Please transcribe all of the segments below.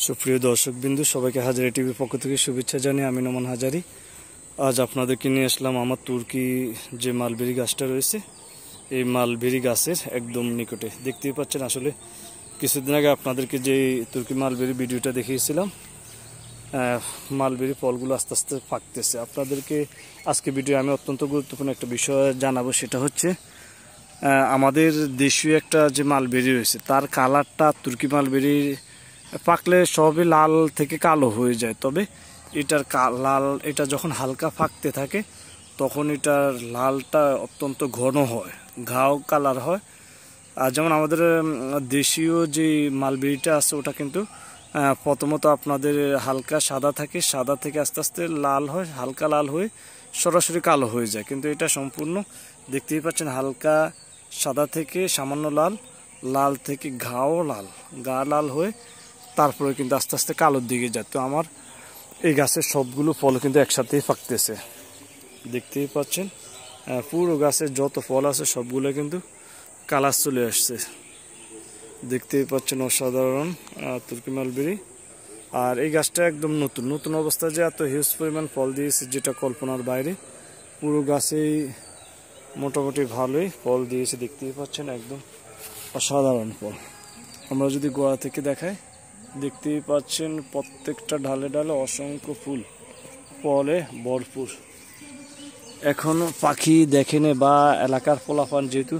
সুপ্রিয় দর্শকবৃন্দ, সবাইকে হাজারি টিভির পক্ষ থেকে শুভেচ্ছা জানিয়ে আমি নোমান হাজারি আজ আপনাদেরকে নিয়ে আসলাম আমার তুর্কি যে মালবেরি গাছটা রয়েছে এই মালবেরি গাছের একদম নিকটে। দেখতেই পাচ্ছেন, আসলে কিছুদিন আগে আপনাদেরকে যে তুর্কি মালবেরি ভিডিওটা দেখিয়েছিলাম, মালবেরি ফলগুলো আস্তে আস্তে পাকতেছে। আপনাদেরকে আজকে ভিডিও আমি অত্যন্ত গুরুত্বপূর্ণ একটা বিষয় জানাবো, সেটা হচ্ছে আমাদের দেশীয় একটা যে মালবেরি রয়েছে তার কালারটা তুর্কি মালবেরি পাকলে সবই লাল থেকে কালো হয়ে যায়, তবে এটার লাল এটা যখন হালকা পাকতে থাকে তখন এটার লালটা অত্যন্ত ঘন হয়, ঘাও কালার হয়। আর যেমন আমাদের দেশীয় যে মালবেরিটা আছে ওটা কিন্তু প্রথমত আপনাদের হালকা সাদা থাকে, সাদা থেকে আস্তে আস্তে লাল হয়, হালকা লাল হয়ে সরাসরি কালো হয়ে যায়। কিন্তু এটা সম্পূর্ণ দেখতেই পাচ্ছেন হালকা সাদা থেকে সামান্য লাল, লাল থেকে ঘাও লাল, গা লাল হয়ে তারপরে কিন্তু আস্তে আস্তে কালোর দিকে যায়। তো আমার এই গাছের সবগুলো ফল কিন্তু একসাথেই পাকতেছে, দেখতেই পাচ্ছেন। পুরো গাছের যত ফল আছে সবগুলো কিন্তু কালার চলে আসছে, দেখতেই পাচ্ছেন। অসাধারণ তুর্কি মালবেরি। আর এই গাছটা একদম নতুন নতুন অবস্থায় যে এত হিউজ পরিমাণ ফল দিয়েছে যেটা কল্পনার বাইরে। পুরো গাছেই মোটামুটি ভালোই ফল দিয়েছে, দেখতেই পাচ্ছেন, একদম অসাধারণ ফল। আমরা যদি গোড়া থেকে দেখাই, দেখতেই পাচ্ছেন প্রত্যেকটা ঢালে ঢালে অসংখ্য ফুল, ফলে ভরপুর। এখনো পাখি দেখেনি বা এলাকার ফলাফল যেহেতু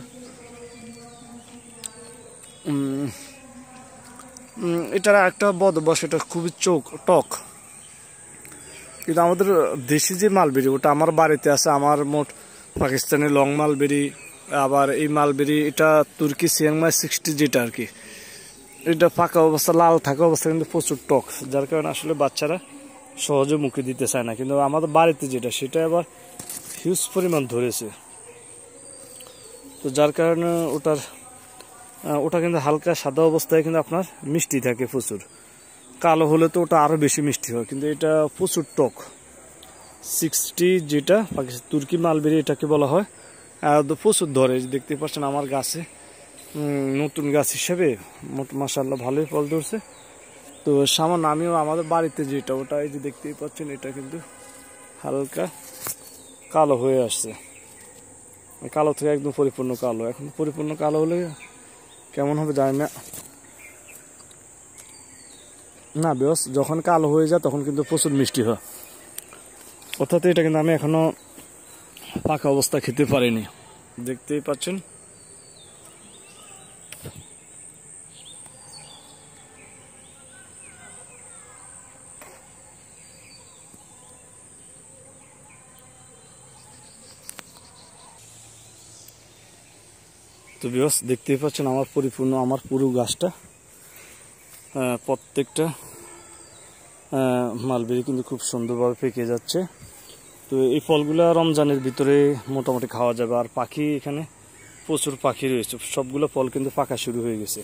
এটার একটা বদভ্যাস, এটা খুবই টক। কিন্তু আমাদের দেশি যে মালবেরি ওটা আমার বাড়িতে আছে, আমার মোট পাকিস্তানি লং মালবেরি, আবার এই মালবেরি এটা তুর্কি চিয়াংমাই 60 যেটা আর কি, এটা পাকা অবস্থা লাল থাকা অবস্থা কিন্তু প্রচুর টক, যার কারণে আসলে বাচ্চারা সহজে মুখে দিতে চায় না। কিন্তু আমাদের বাড়িতে যেটা সেটা আবার হিউজ পরিমাণ ধরেছে, তো যার কারণে ওটা কিন্তু হালকা সাদা অবস্থায় কিন্তু আপনার মিষ্টি থাকে প্রচুর। কালো হলে তো ওটা আরও বেশি মিষ্টি হয়, কিন্তু এটা প্রচুর টক। 60 যেটা তুর্কি মালবেরি এটাকে বলা হয়, প্রচুর ধরে। দেখতে পাচ্ছেন আমার গাছে নতুন গাছ হিসেবে মাশাআল্লাহ ভালোই ফল ধরছে। তো সামান্য আমিও আমাদের বাড়িতে যেটা ওটা এই যে দেখতেই পাচ্ছেন এটা কিন্তু হালকা কালো হয়ে আসছে, কালো থেকে একদম পরিপূর্ণ কালো। এখন পরিপূর্ণ কালো হলে কেমন হবে জানি না বেশ, যখন কালো হয়ে যায় তখন কিন্তু প্রচুর মিষ্টি হয়। অর্থাৎ এটা কিন্তু আমি এখনো পাকা অবস্থা খেতে পারিনি, দেখতেই পাচ্ছেন। তো বেশ দেখতেই পাচ্ছেন আমার পরিপূর্ণ আমার পুরো গাছটা, প্রত্যেকটা মালবেরি কিন্তু খুব সুন্দরভাবে পেকে যাচ্ছে। তো এই ফলগুলো রমজানের ভিতরে মোটামুটি খাওয়া যাবে। আর পাখি এখানে প্রচুর পাখি রয়েছে, সবগুলো ফল কিন্তু পাকা শুরু হয়ে গেছে।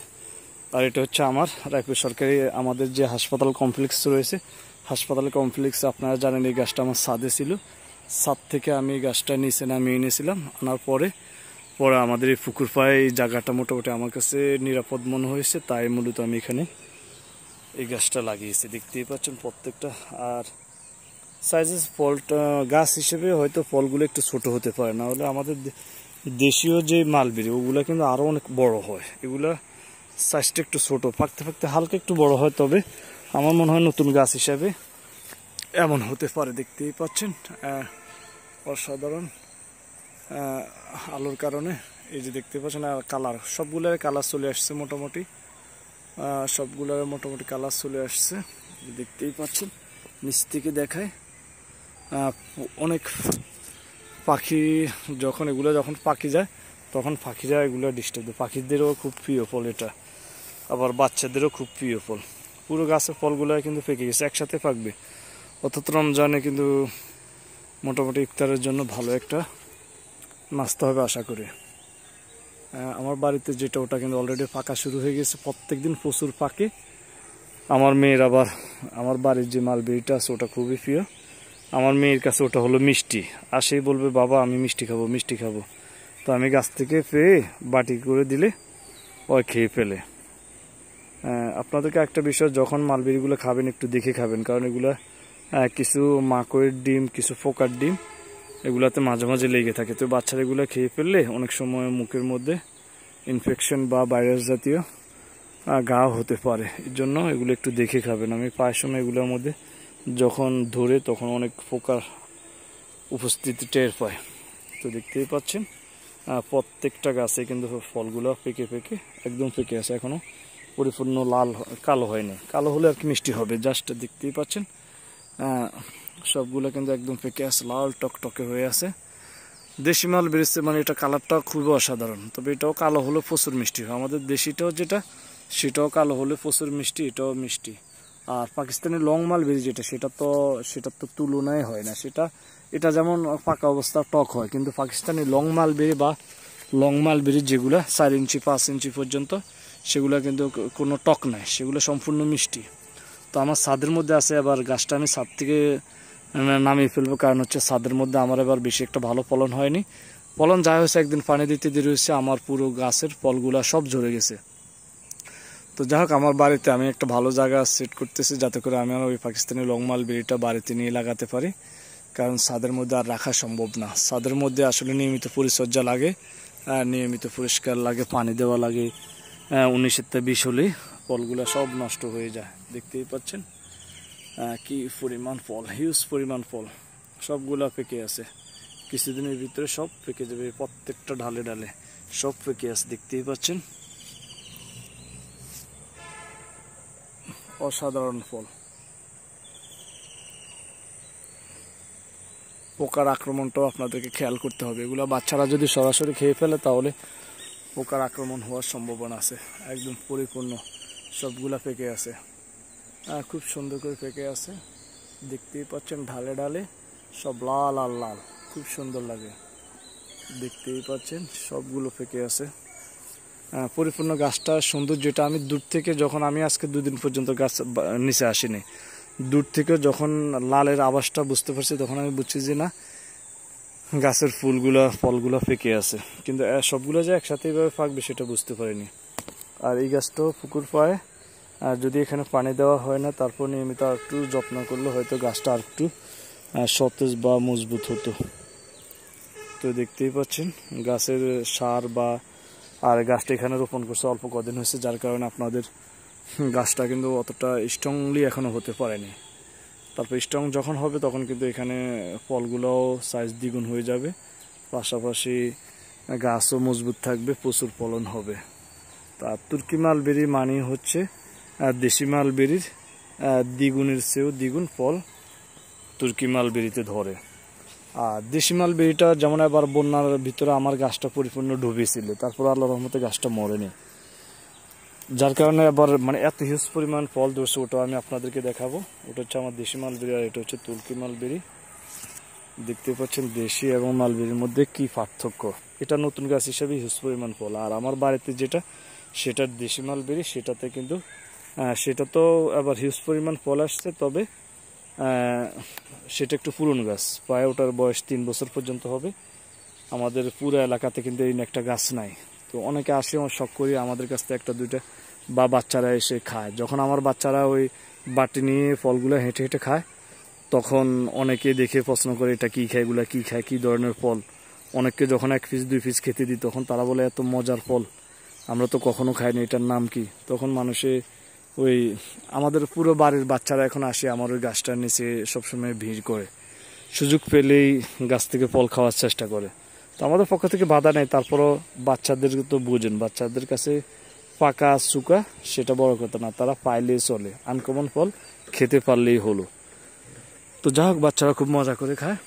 আর এটা হচ্ছে আমার রায়পুর সরকারি আমাদের যে হাসপাতাল কমপ্লেক্স রয়েছে, হাসপাতাল কমপ্লেক্সে আপনারা জানেন এই গাছটা আমার ছাদে ছিল, ছাদ থেকে আমি এই গাছটা নিচে নামিয়ে এনেছিলাম। আনার পরে আমাদের এই পুকুর পাড়ে এই জায়গাটা মোটামুটি আমার কাছে নিরাপদ মনে হয়েছে, তাই মূলত আমি এখানে এই গাছটা লাগিয়েছি, দেখতেই পাচ্ছেন প্রত্যেকটা। আর সাইজেস ফলটা গাছ হিসেবে হয়তো ফলগুলো একটু ছোট হতে পারে, না হলে আমাদের দেশীয় যে মালবেরি ওগুলো কিন্তু আরও অনেক বড় হয়, এগুলা সাইজটা একটু ছোট, পাকতে পাকতে হালকা একটু বড় হয়। তবে আমার মনে হয় নতুন গাছ হিসাবে এমন হতে পারে, দেখতেই পাচ্ছেন অসাধারণ আলোর কারণে। এই যে দেখতে পাচ্ছেন আর কালার, সবগুলোর কালার চলে আসছে মোটামুটি, সবগুলোর মোটামুটি কালার চলে আসছে, দেখতেই পাচ্ছেন। নিচ থেকে দেখায় অনেক পাখি যখন পাখি যায় তখন পাখিরা এগুলো ডিস্টার্ব দেয়, পাখিদেরও খুব প্রিয় ফল এটা, আবার বাচ্চাদেরও খুব প্রিয় ফল। পুরো গাছের ফলগুলো কিন্তু পেকে গেছে, একসাথে পাকবে। অর্থাৎ রমজানে কিন্তু মোটামুটি ইফতারের জন্য ভালো একটা নাস্তা হবে আশা করি। আমার বাড়িতে যেটা ওটা কিন্তু অলরেডি পাকা শুরু হয়ে গেছে, প্রত্যেকদিন প্রচুর পাকে। আমার মেয়ের আবার আমার বাড়ির যে মালবেরিটা আছে ওটা খুবই প্রিয়, আমার মেয়ের কাছে ওটা হলো মিষ্টি, আর সেই বলবে বাবা আমি মিষ্টি খাবো মিষ্টি খাবো। তো আমি গাছ থেকে পেয়ে বাটি করে দিলে ওই খেয়ে ফেলে। আপনাদেরকে একটা বিষয়, যখন মালবেরিগুলো খাবেন একটু দেখে খাবেন, কারণ এগুলা কিছু মাকড়ের ডিম, কিছু পোকার ডিম এগুলাতে মাঝে মাঝে লেগে থাকে। তো বাচ্চারা এগুলো খেয়ে ফেললে অনেক সময় মুখের মধ্যে ইনফেকশন বা ভাইরাস জাতীয় ঘা হতে পারে। এর জন্য এগুলো একটু দেখে খাবেন। আমি প্রায় সময় এগুলোর মধ্যে যখন ধরে তখন অনেক পোকার উপস্থিতি টের পায়। তো দেখতেই পাচ্ছেন প্রত্যেকটা গাছে কিন্তু ফলগুলো পেকে পেকে একদম পেকে আছে, এখনো পরিপূর্ণ লাল কালো হয়নি। কালো হলে আর কি মিষ্টি হবে, জাস্ট দেখতেই পাচ্ছেন সবগুলো কিন্তু একদম পেকে আছে, লাল টকটকে হয়ে আছে। দেশি মাল বেরিয়েছে, মানে এটা কালারটা খুবই অসাধারণ। তবে এটাও কালো হলে প্রচুর মিষ্টি হয়। আমাদের দেশিটাও যেটা সেটাও কালো হলে প্রচুর মিষ্টি, এটাও মিষ্টি। আর পাকিস্তানি লং মালবেরি যেটা, সেটার তো তুলনায় হয় না। এটা যেমন পাকা অবস্থা টক হয়, কিন্তু পাকিস্তানি লং মালবেরি বা লং মালবেরি যেগুলো 4 ইঞ্চি 5 ইঞ্চি পর্যন্ত, সেগুলো কিন্তু কোনো টক নাই, সেগুলো সম্পূর্ণ মিষ্টি। তো আমার ছাদের মধ্যে আছে, আবার গাছটা আমি ছাদ থেকে নামিয়ে ফেলবো, কারণ হচ্ছে ছাদের মধ্যে আমার এবার বেশি একটা ভালো ফলন হয়নি। ফলন যা হয়েছে, একদিন পানি দিতে দেরি হয়েছে, আমার পুরো গাছের ফলগুলা সব ঝরে গেছে। তো যাই হোক, আমার বাড়িতে আমি একটা ভালো জায়গা সেট করতেছি, যাতে করে আমি ওই পাকিস্তানি লং মালবেরিটা বাড়িতে নিয়ে লাগাতে পারি, কারণ ছাদের মধ্যে আর রাখা সম্ভব না। ছাদের মধ্যে আসলে নিয়মিত পরিচর্যা লাগে, নিয়মিত পরিষ্কার লাগে, পানি দেওয়া লাগে। 19-20 হলেই ফলগুলো সব নষ্ট হয়ে যায়। দেখতেই পাচ্ছেন কি পরিমাণ ফল, হিউজ পরিমাণ ফল, সবগুলা পেকে আছে। কিছুদিনের ভিতরে সব পেকে যাবে, প্রত্যেকটা ঢালে ঢালে সব পেকে আছে, দেখতেই পাচ্ছেন অসাধারণ ফল। পোকার আক্রমণটাও আপনাদেরকে খেয়াল করতে হবে। এগুলো বাচ্চারা যদি সরাসরি খেয়ে ফেলে তাহলে পোকার আক্রমণ হওয়ার সম্ভাবনা আছে। একদম পরিপূর্ণ সবগুলা পেকে আছে, খুব সুন্দর করে পেকে আছে, দেখতেই পাচ্ছেন ঢালে ঢালে সব লাল আর লাল, খুব সুন্দর লাগে। দেখতেই পাচ্ছেন সবগুলো পেকে আছে, পরিপূর্ণ গাছটা সুন্দর। যেটা আমি দূর থেকে, যখন আমি আজকে 2 দিন পর্যন্ত গাছ নিচে আসিনি, দূর থেকে যখন লালের আভাসটা বুঝতে পারছি, তখন আমি বুঝছি যে না, গাছের ফলগুলা পেকে আছে। কিন্তু সবগুলো যে একসাথে এইভাবে পাকবে সেটা বুঝতে পারিনি। আর এই গাছটাও পুকুর পায়, আর যদি এখানে পানি দেওয়া হয় না, তারপর নিয়মিত আর একটু যত্ন করলে হয়তো গাছটা আর একটু সতেজ বা মজবুত হতো। তো দেখতেই পাচ্ছেন গাছের সার বা, আর গাছটা এখানে রোপণ করছে অল্প কদিন হয়েছে, যার কারণে আপনাদের গাছটা কিন্তু অতটা স্ট্রংলি এখনো হতে পারেনি। তারপর স্ট্রং যখন হবে তখন কিন্তু এখানে ফলগুলোও সাইজ দ্বিগুণ হয়ে যাবে, পাশাপাশি গাছও মজবুত থাকবে, প্রচুর ফলন হবে। তা তুর্কি মালবেরি মানে হচ্ছে দেশি মালবেরির দ্বিগুণের চেয়েও দ্বিগুণ ফল তুর্কি মালবেরিতে ধরে। আর দেশি মালবেরিটা যেমন এবার বন্যার ভিতরে আমার গাছটা পরিপূর্ণ ডুবেছিল, তারপর আল্লাহর রহমতে গাছটা মরেনি, যার কারণে আবার মানে এত হিউজ পরিমাণ ফল ধরছে। ওটা আমি আপনাদেরকে দেখাবো। ওটা হচ্ছে আমার দেশি মালবেরি, আর এটা হচ্ছে তুর্কি মালবেরি। দেখতে পাচ্ছেন দেশি এবং মালবেরির মধ্যে কি পার্থক্য। এটা নতুন গাছ হিসেবে হিউজ পরিমাণ ফল, আর আমার বাড়িতে যেটা সেটা দেশি মালবেরি, সেটাতে কিন্তু সেটা তো আবার হিউজ পরিমাণ ফল আসছে, তবে সেটা একটু পুরনো গাছ, প্রায় ওটার বয়স 3 বছর পর্যন্ত হবে। আমাদের পুরো এলাকাতে কিন্তু এই একটা গাছ নাই। তো অনেকে আসে, শখ করি আমাদের কাছ থেকে 1-2টা, বা বাচ্চারা এসে খায়। যখন আমার বাচ্চারা ওই বাটি নিয়ে ফলগুলো হেঁটে হেঁটে খায়, তখন অনেকে দেখে প্রশ্ন করে এটা কী খায়, এগুলা কী খায়, কী ধরনের ফল। অনেককে যখন 1 পিস 2 পিস খেতে দিই, তখন তারা বলে এত মজার ফল, আমরা তো কখনো খাইনি, এটার নাম কি। তখন মানুষে ওই আমাদের পুরো বাড়ির বাচ্চারা এখন আসে আমার ওই গাছটার নিচে সবসময় ভিড় করে, সুযোগ পেলেই গাছ থেকে ফল খাওয়ার চেষ্টা করে। তো আমাদের পক্ষ থেকে বাধা নেই, তারপরও বাচ্চাদের তো বুঝেন, বাচ্চাদের কাছে পাকা সুকা সেটা বড় কথা না, তারা পাইলেই চলে, আনকমন ফল খেতে পারলেই হলো। তো যাই হোক, বাচ্চারা খুব মজা করে খায়।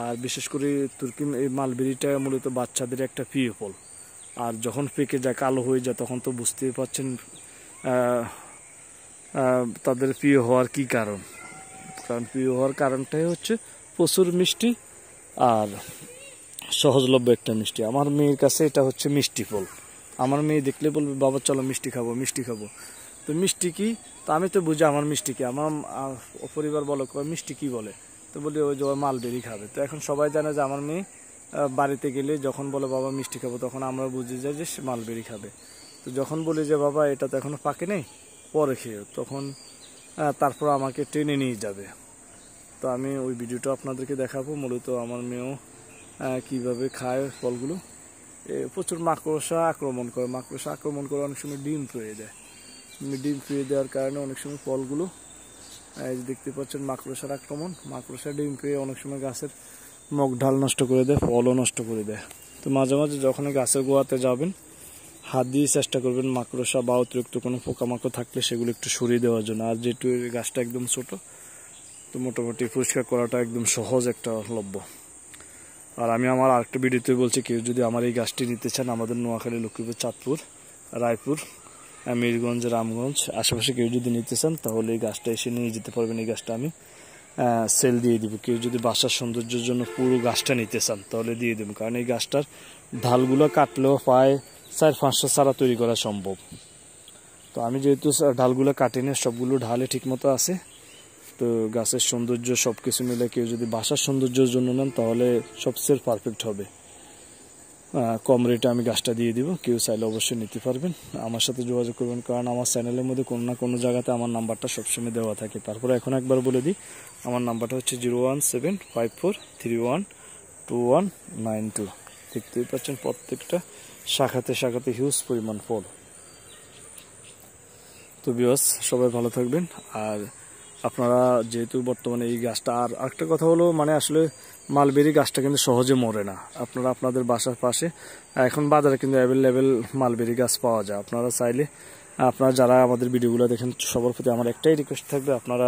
আর বিশেষ করে তুর্কি এই মালবেরিটা মূলত বাচ্চাদের একটা প্রিয় ফল। আর যখন পেকে যায়, কালো হয়ে যায়, তখন তো বুঝতেই পারছেন তাদের প্রিয় হওয়ার কি কারণ। কারণ প্রিয় হওয়ার কারণটাই হচ্ছে প্রচুর মিষ্টি আর সহজলভ্য একটা মিষ্টি। আমার মেয়ের কাছে এটা হচ্ছে মিষ্টি ফল। আমার মেয়ে দেখলে বলবে বাবা চলো মিষ্টি খাবো, মিষ্টি খাবো। তো মিষ্টি কি, তো আমি তো বুঝি আমার মিষ্টি কি। আমার পরিবার বলে মিষ্টি কি বলে, তো বলি ওই যে মালবেরি খাবে। তো এখন সবাই জানে যে আমার মেয়ে বাড়িতে গেলে যখন বলে বাবা মিষ্টি খাবো, তখন আমরা বুঝি যাই যে সে মালবেরি খাবে। তো যখন বলি যে বাবা এটা তো এখনো পাকে নেই, পরে খেয়ে, তখন তারপর আমাকে টেনে নিয়ে যাবে। তো আমি ওই ভিডিওটা আপনাদেরকে দেখাবো। মূলত আমার মেয়েও কীভাবে খায় ফলগুলো। প্রচুর মাকড়সা আক্রমণ করে, অনেক সময় ডিম ফিরিয়ে দেয়। ডিম ফিরিয়ে দেওয়ার কারণে অনেক সময় ফলগুলো, এই যে দেখতে পাচ্ছেন মাকড়সার আক্রমণ, মাকড়সা ডিম ফিরিয়ে অনেক সময় গাছের মুখ ঢাল নষ্ট করে দেয়, ফলও নষ্ট করে দেয়। তো মাঝে মাঝে যখন গাছের গোড়াতে যাবেন, হাত দিয়ে চেষ্টা করবেন মাকড়সা বা অতিরিক্ত কোনো পোকামাকড় থাকলে সেগুলো একটু সরিয়ে দেওয়ার জন্য। আর যেহেতু গাছটা একদম ছোট, তো মোটামুটি পরিষ্কার করাটা একদম সহজ একটা লভ্য। আর আমি আমার আরেকটা ভিডিওতে বলছি, কেউ যদি আমার এই গাছটি নিতে চান, আমাদের নোয়াখালী, লক্ষ্মীপুর, চাঁদপুর, রায়পুর, মিরগঞ্জ, রামগঞ্জ আশেপাশে কেউ যদি নিতে চান, তাহলে এই গাছটা এসে নিয়ে যেতে পারবেন। এই গাছটা আমি সেল দিয়ে দিব। কেউ যদি বাসার সৌন্দর্যের জন্য পুরো গাছটা নিতে চান, তাহলে দিয়ে দেবো। কারণ এই গাছটার ঢালগুলো কাটলেও প্রায় 4-500 চারা তৈরি করা সম্ভব। তো আমি যেহেতু ঢালগুলো কাটিনি, সবগুলো ঢালে ঠিকমতো আছে। তো গাছের সৌন্দর্য সব কিছু মিলে কেউ যদি বাসার সৌন্দর্যের জন্য নেন, তাহলে সবচেয়ে পারফেক্ট হবে। কম রেটে আমি গাছটা দিয়ে দিব, কেউ চাইলে অবশ্যই নিতে পারবেন। আমার সাথে যোগাযোগ করবেন, কারণ আমার চ্যানেলের মধ্যে কোনো না কোনো জায়গাতে আমার নাম্বারটা সবসময় দেওয়া থাকে। তারপরে এখন একবার বলে দিই, আমার নাম্বারটা হচ্ছে 01754312192। দেখতেই পাচ্ছেন প্রত্যেকটা শাখাতে শাখাতে হিউজ পরিমাণ ফল। তো ভিউয়ার্স, সবাই ভালো থাকবেন। আর আপনারা যেহেতু বর্তমানে এই গাছটা, আর একটা কথা হলো, মানে আসলে মালবেরি গাছটা কিন্তু সহজে মরে না। আপনারা আপনাদের বাসার পাশে এখন বাজারে কিন্তু অ্যাভেলেবেল মালবেরি গাছ পাওয়া যায়। আপনারা চাইলে, আপনারা যারা আমাদের ভিডিওগুলো দেখেন, সবার প্রতি আমার একটাই রিকোয়েস্ট থাকবে, আপনারা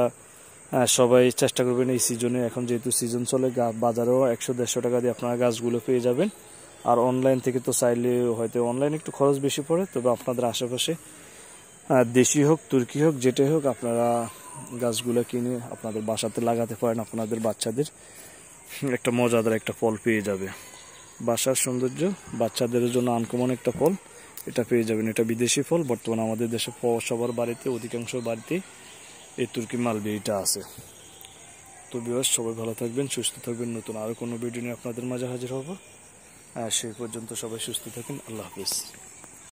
সবাই চেষ্টা করবেন এই সিজনে, এখন যেহেতু সিজন চলে, বাজারেও 100-150 টাকা দিয়ে আপনারা গাছগুলো পেয়ে যাবেন। আর অনলাইন থেকে তো চাইলে হয়তো অনলাইনে একটু খরচ বেশি পড়ে, তবে আপনাদের আশেপাশে দেশি হোক, তুর্কি হোক, যেটাই হোক, আপনারা গাছগুলো কিনে আপনাদের বাসাতে লাগাতে পারেন। আপনাদের বাচ্চাদের একটা মজাদার একটা ফল পেয়ে যাবে। বাসার সৌন্দর্য, বাচ্চাদের জন্য আনকমন একটা ফল এটা পেয়ে যাবেন। এটা বিদেশি ফল, বর্তমানে আমাদের দেশে সবার বাড়িতে, অধিকাংশ বাড়িতে এই তুর্কি মালবেরিটা আছে। তো ভিউয়ার্স, সবাই ভালো থাকবেন, সুস্থ থাকবেন। নতুন আরও কোনো ভিডিও নিয়ে আপনাদের মাঝে হাজির হব। সেই পর্যন্ত সবাই সুস্থ থাকেন। আল্লাহ হাফিজ।